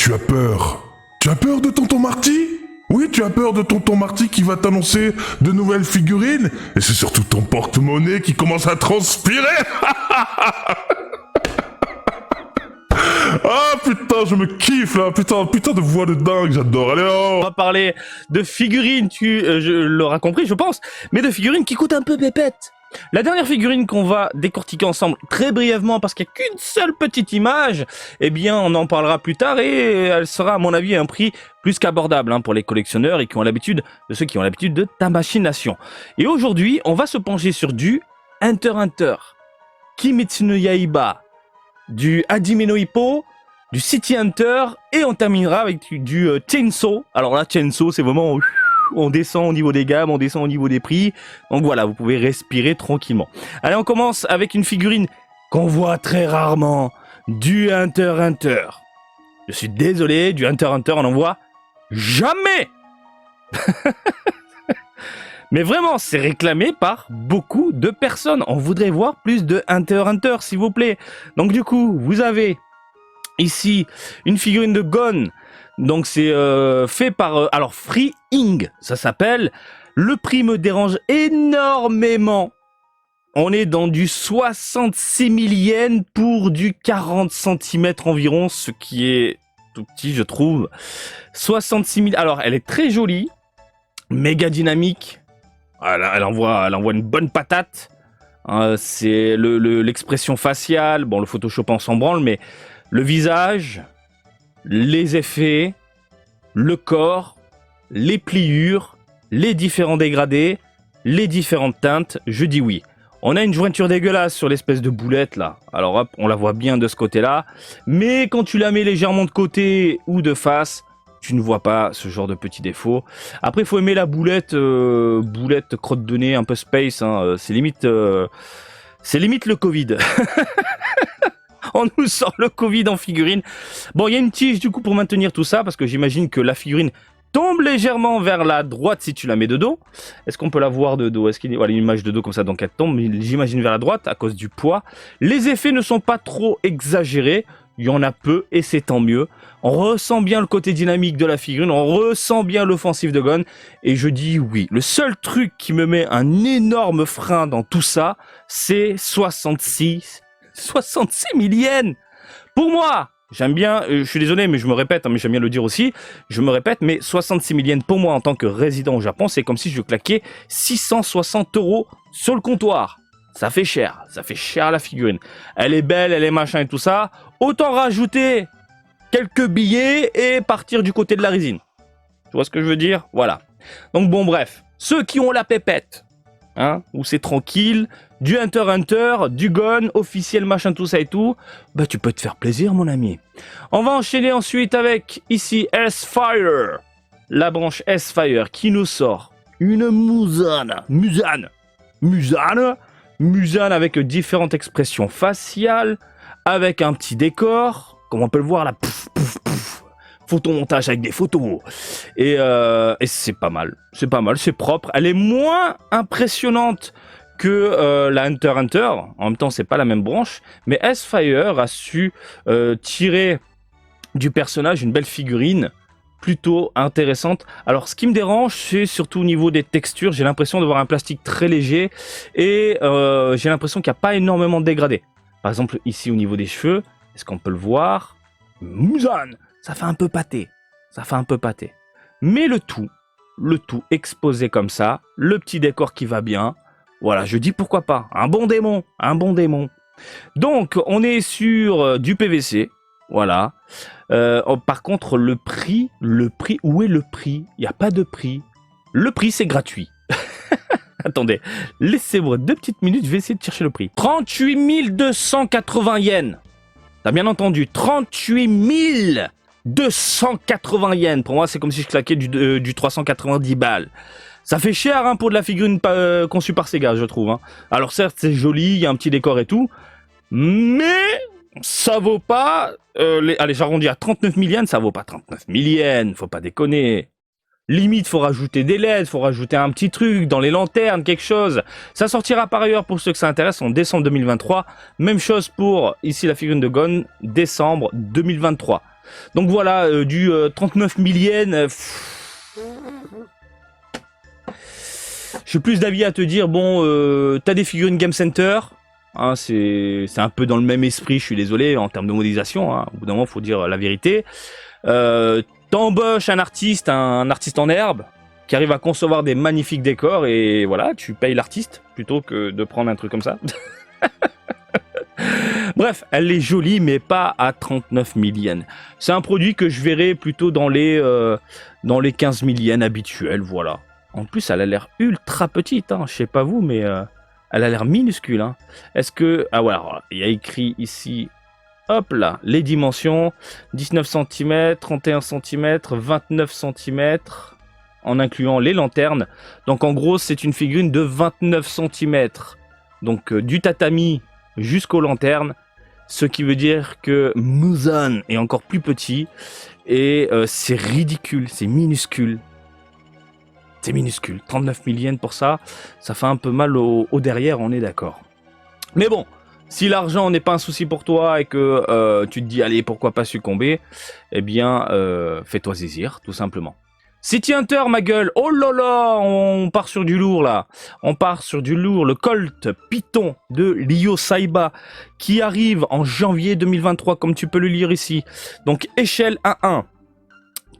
tu as peur. Tu as peur de tonton Marty? Oui, tu as peur de tonton Marty qui va t'annoncer de nouvelles figurines? Et c'est surtout ton porte-monnaie qui commence à transpirer. Ah putain, je me kiffe là, putain de voix de dingue, j'adore. Allez, oh. On va parler de figurines, je l'auras compris, je pense, mais de figurines qui coûtent un peu pépette. La dernière figurine qu'on va décortiquer ensemble très brièvement parce qu'il n'y a qu'une seule petite image, eh bien on en parlera plus tard et elle sera à mon avis à un prix plus qu'abordable pour les collectionneurs et ceux qui ont l'habitude de Tamashii-nation. Et aujourd'hui, on va se pencher sur du Hunter x Hunter, Kimetsu no Yaiba, du Hajime no Ippo, du City Hunter et on terminera avec du Chainsaw. Alors là, Chainsaw, c'est vraiment... on descend au niveau des gammes, on descend au niveau des prix. Donc voilà, vous pouvez respirer tranquillement. Allez, on commence avec une figurine qu'on voit très rarement, du Hunter x Hunter. Je suis désolé, du Hunter x Hunter, on n'en voit jamais. Mais vraiment, c'est réclamé par beaucoup de personnes. On voudrait voir plus de Hunter x Hunter, s'il vous plaît. Donc du coup, vous avez ici une figurine de Gon. Donc c'est fait par alors Free Ing, ça s'appelle. Le prix me dérange énormément. On est dans du 66 000 yens pour du 40 cm environ, ce qui est tout petit, je trouve. 66 000. Alors elle est très jolie, méga dynamique. Elle envoie une bonne patate. C'est l'expression faciale. Bon, le Photoshop en s'en branle, mais le visage, les effets, le corps, les pliures, les différents dégradés, les différentes teintes, je dis oui. On a une jointure dégueulasse sur l'espèce de boulette là. Alors hop, on la voit bien de ce côté-là. Mais quand tu la mets légèrement de côté ou de face, tu ne vois pas ce genre de petits défauts. Après, il faut aimer la boulette, boulette crotte de nez, un peu space. C'est limite le Covid. On nous sort le Covid en figurine. Bon, il y a une tige du coup pour maintenir tout ça, parce que j'imagine que la figurine tombe légèrement vers la droite si tu la mets de dos. Est-ce qu'on peut la voir de dos? Est-ce qu'il y a une image de dos comme ça, donc elle tombe, j'imagine, vers la droite à cause du poids. Les effets ne sont pas trop exagérés. Il y en a peu et c'est tant mieux. On ressent bien le côté dynamique de la figurine, on ressent bien l'offensive de Gon. Et je dis oui. Le seul truc qui me met un énorme frein dans tout ça, c'est 66 000 yens. Pour moi, j'aime bien, je suis désolé, mais je me répète, mais j'aime bien le dire aussi, je me répète, mais 66 000 yens pour moi en tant que résident au Japon, c'est comme si je claquais 660 € sur le comptoir. Ça fait cher la figurine. Elle est belle, elle est machin et tout ça. Autant rajouter quelques billets et partir du côté de la résine. Tu vois ce que je veux dire? Voilà. Donc bon, bref. Ceux qui ont la pépette, où c'est tranquille, du Hunter x Hunter, du Gon, officiel, machin, tout ça et tout, bah tu peux te faire plaisir, mon ami. On va enchaîner ensuite avec, ici, S-Fire. La branche S-Fire qui nous sort une Musane avec différentes expressions faciales, avec un petit décor, comme on peut le voir là, photomontage avec des photos, et c'est pas mal, c'est propre, elle est moins impressionnante que la Hunter x Hunter, en même temps c'est pas la même branche, mais S-Fire a su tirer du personnage une belle figurine, plutôt intéressante. Alors ce qui me dérange, c'est surtout au niveau des textures. J'ai l'impression de voir un plastique très léger et j'ai l'impression qu'il n'y a pas énormément de dégradés. Par exemple ici au niveau des cheveux, est-ce qu'on peut le voir? Muzan, ça fait un peu pâté. Mais le tout exposé comme ça, le petit décor qui va bien. Voilà, je dis pourquoi pas. Un bon démon. Donc on est sur du PVC. Voilà. Par contre, le prix, où est le prix? Il n'y a pas de prix. Le prix, c'est gratuit. Attendez, laissez-moi 2 petites minutes, je vais essayer de chercher le prix. 38 280 yens. T'as bien entendu, 38 280 yens. Pour moi, c'est comme si je claquais du 390 balles. Ça fait cher pour de la figurine conçue par Sega, je trouve. Alors certes, c'est joli, il y a un petit décor et tout, mais ça vaut pas... allez, j'arrondis à 39 000 yens, ça vaut pas 39 000 yens, faut pas déconner. Limite, faut rajouter des LED, faut rajouter un petit truc dans les lanternes, quelque chose. Ça sortira par ailleurs pour ceux que ça intéresse en décembre 2023. Même chose pour, ici, la figurine de Gon, décembre 2023. Donc voilà, du 39 millièmes. J'ai plus d'avis à te dire. Bon, t'as des figurines Game Center. Hein, c'est un peu dans le même esprit, je suis désolé, en termes de modélisation. Hein. Au bout d'un moment, il faut dire la vérité. T'embauches un artiste en herbe, qui arrive à concevoir des magnifiques décors, et voilà, tu payes l'artiste, plutôt que de prendre un truc comme ça. Bref, elle est jolie, mais pas à 39 000 yens. C'est un produit que je verrai plutôt dans les 15 000 yens habituels, voilà. En plus, elle a l'air ultra petite, hein. Je sais pas vous, mais elle a l'air minuscule. Hein. Est-ce que... Ah ouais, alors, il y a écrit ici, hop là, les dimensions, 19 cm, 31 cm, 29 cm, en incluant les lanternes. Donc en gros, c'est une figurine de 29 cm. Donc du tatami jusqu'aux lanternes, ce qui veut dire que Muzan est encore plus petit, et c'est ridicule, c'est minuscule. C'est minuscule, 39 000 yens pour ça, ça fait un peu mal au derrière, on est d'accord. Mais bon, si l'argent n'est pas un souci pour toi et que tu te dis, allez, pourquoi pas succomber, eh bien, fais-toi zizir, tout simplement. City Hunter, ma gueule, oh là là, on part sur du lourd là. On part sur du lourd, le Colt Python de Ryo Saiba qui arrive en janvier 2023, comme tu peux le lire ici. Donc échelle 1-1,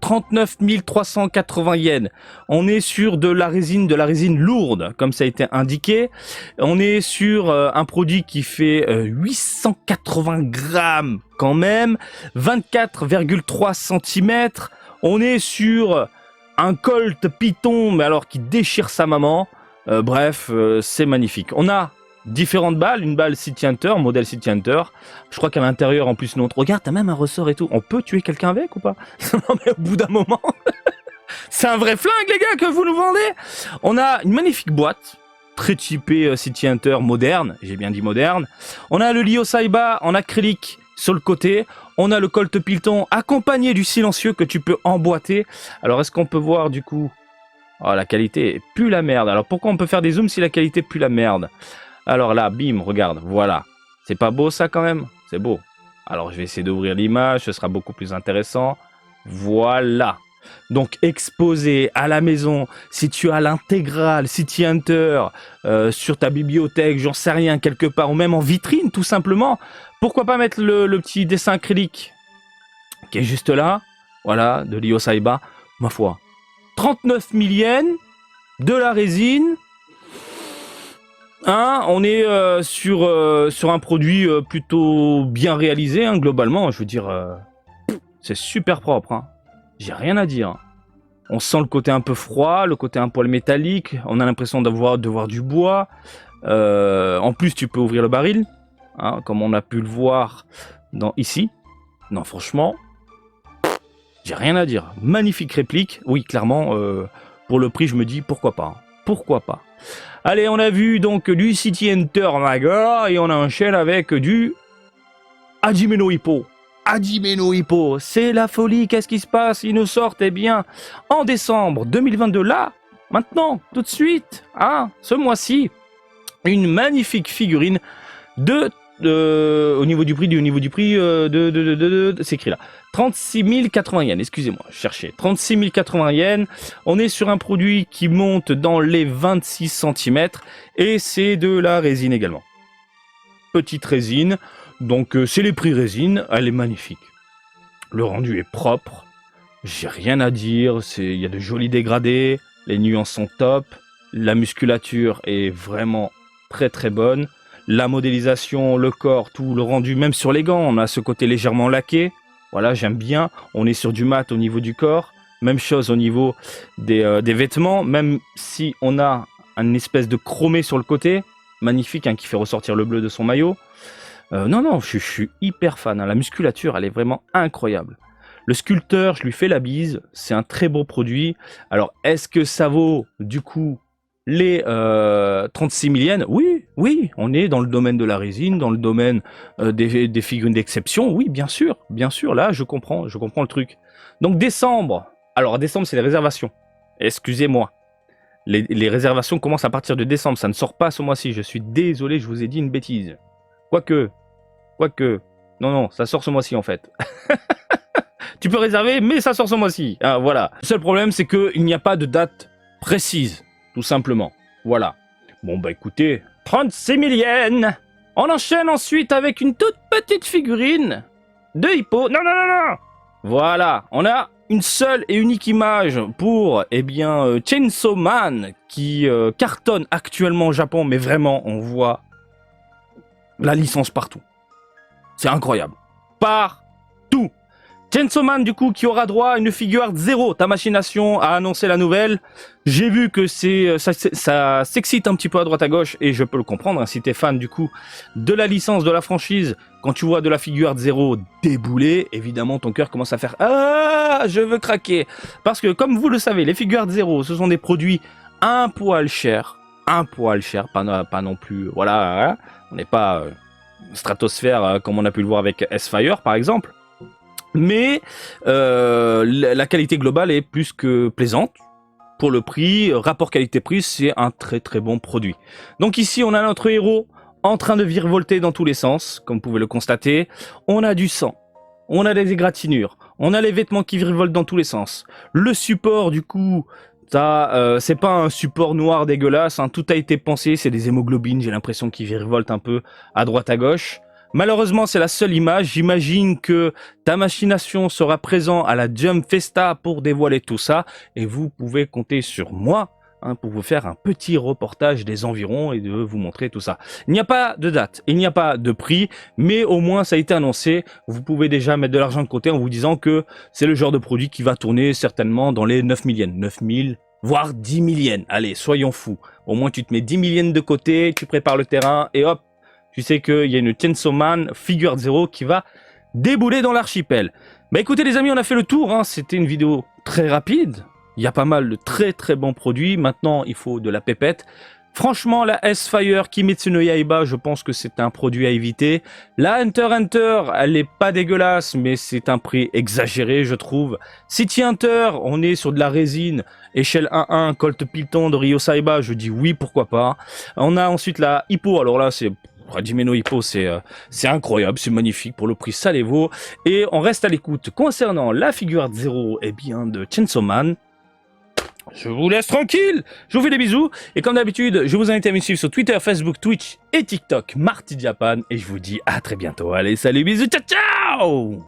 39 380 yens. On est sur de la résine lourde, comme ça a été indiqué. On est sur un produit qui fait 880 grammes quand même, 24,3 cm. On est sur un Colt Python, mais alors qui déchire sa maman. Bref, c'est magnifique. On a différentes balles, une balle City Hunter, modèle City Hunter. Je crois qu'à l'intérieur, en plus, une autre. Regarde, t'as même un ressort et tout. On peut tuer quelqu'un avec ou pas? Non, mais au bout d'un moment, c'est un vrai flingue, les gars, que vous nous vendez. On a une magnifique boîte, très typée City Hunter moderne. J'ai bien dit moderne. On a le Ryo Saiba en acrylique sur le côté. On a le Colt Python accompagné du silencieux que tu peux emboîter. Alors, est-ce qu'on peut voir, du coup... Oh, la qualité pue la merde. Alors, pourquoi on peut faire des zooms si la qualité pue la merde? Alors là, bim, regarde, voilà. C'est pas beau ça quand même? C'est beau. Alors je vais essayer d'ouvrir l'image, ce sera beaucoup plus intéressant. Voilà. Donc exposé à la maison, si tu as l'intégrale City Hunter sur ta bibliothèque, j'en sais rien, quelque part, ou même en vitrine tout simplement, pourquoi pas mettre le petit dessin acrylique qui est juste là, voilà, de Ryo Saiba, ma foi. 39 000 yens, de la résine. Hein, on est sur un produit plutôt bien réalisé, hein, globalement. Je veux dire, c'est super propre. Hein. J'ai rien à dire. On sent le côté un peu froid, le côté un poil métallique. On a l'impression de voir du bois. En plus, tu peux ouvrir le baril, hein, comme on a pu le voir ici. Non, franchement, j'ai rien à dire. Magnifique réplique. Oui, clairement, pour le prix, je me dis pourquoi pas. Pourquoi pas. Allez, on a vu donc du City Hunter Naga et on enchaîne avec du Hajime no Ippo. Hajime no Ippo, c'est la folie, qu'est-ce qui se passe? Ils nous sortent, eh bien, en décembre 2022, là, maintenant, tout de suite, hein, ce mois-ci, une magnifique figurine au niveau du prix, c'est écrit là. 36 080 yens, excusez-moi, je cherchais. 36 080 yens, on est sur un produit qui monte dans les 26 cm et c'est de la résine également. Petite résine, donc c'est les prix résine, elle est magnifique. Le rendu est propre, j'ai rien à dire, il y a de jolis dégradés, les nuances sont top, la musculature est vraiment très très bonne. La modélisation, le corps, tout, le rendu, même sur les gants, on a ce côté légèrement laqué. Voilà, j'aime bien. On est sur du mat au niveau du corps. Même chose au niveau des vêtements, même si on a une espèce de chromé sur le côté. Magnifique, hein, qui fait ressortir le bleu de son maillot. Non, je suis hyper fan. Hein. La musculature, elle est vraiment incroyable. Le sculpteur, je lui fais la bise. C'est un très beau produit. Alors, est-ce que ça vaut, du coup, les 36 000 yens? Oui, on est dans le domaine de la résine, dans le domaine des figurines d'exception. Oui, bien sûr, là, je comprends le truc. Donc, décembre. Alors, décembre, c'est les réservations. Excusez-moi. Les réservations commencent à partir de décembre. Ça ne sort pas ce mois-ci. Je suis désolé, je vous ai dit une bêtise. Quoique. Non, ça sort ce mois-ci, en fait. tu peux réserver, mais ça sort ce mois-ci. Ah, voilà. Le seul problème, c'est qu'il n'y a pas de date précise, tout simplement. Voilà. Bon, bah écoutez, 36 000 yens. On enchaîne ensuite avec une toute petite figurine de Hippo. Non, non, non, non. Voilà, on a une seule et unique image pour, eh bien, Chainsaw Man, qui cartonne actuellement au Japon, mais vraiment, on voit la licence partout. C'est incroyable. Partout. Chainsaw Man, du coup, qui aura droit à une figure art 0. Ta machination a annoncé la nouvelle. J'ai vu que ça s'excite un petit peu à droite à gauche, et je peux le comprendre, hein, si t'es fan, du coup, de la licence, de la franchise. Quand tu vois de la figure art 0 débouler, évidemment, ton cœur commence à faire « Ah, je veux craquer !» Parce que, comme vous le savez, les figures art 0, ce sont des produits un poil chers, pas non plus, voilà, hein, on n'est pas stratosphère comme on a pu le voir avec S-Fire, par exemple. Mais la qualité globale est plus que plaisante. Pour le prix, rapport qualité-prix, c'est un très très bon produit. Donc ici, on a notre héros en train de virevolter dans tous les sens, comme vous pouvez le constater. On a du sang, on a des égratignures, on a les vêtements qui virevoltent dans tous les sens. Le support, du coup, c'est pas un support noir dégueulasse, hein, tout a été pensé, c'est des hémoglobines, j'ai l'impression qu'ils virevoltent un peu à droite à gauche. Malheureusement, c'est la seule image. J'imagine que ta machination sera présente à la Jump Festa pour dévoiler tout ça. Et vous pouvez compter sur moi, hein, pour vous faire un petit reportage des environs et de vous montrer tout ça. Il n'y a pas de date, il n'y a pas de prix, mais au moins ça a été annoncé. Vous pouvez déjà mettre de l'argent de côté en vous disant que c'est le genre de produit qui va tourner certainement dans les 9 000 yens. 9 000, voire 10 000 yens. Allez, soyons fous. Au moins tu te mets 10 000 yens de côté, tu prépares le terrain et hop, tu sais qu'il y a une Chainsaw Man figure 0 qui va débouler dans l'archipel. Bah écoutez les amis, on a fait le tour, hein. C'était une vidéo très rapide. Il y a pas mal de très très bons produits. Maintenant, il faut de la pépette. Franchement, la S-Fire Kimetsu no Yaiba, je pense que c'est un produit à éviter. La Hunter x Hunter, elle est pas dégueulasse, mais c'est un prix exagéré, je trouve. City Hunter, on est sur de la résine. Échelle 1-1, Colt Python de Ryo Saiba, je dis oui, pourquoi pas. On a ensuite la Hippo, alors là, c'est... Hajime no Hippo, c'est incroyable, c'est magnifique, pour le prix ça les vaut. Et on reste à l'écoute concernant la figure art 0, eh bien, de Chainsaw Man. Je vous laisse tranquille, je vous fais des bisous, et comme d'habitude, je vous invite à me suivre sur Twitter, Facebook, Twitch et TikTok, Marty Japan, et je vous dis à très bientôt. Allez, salut, bisous, ciao ciao!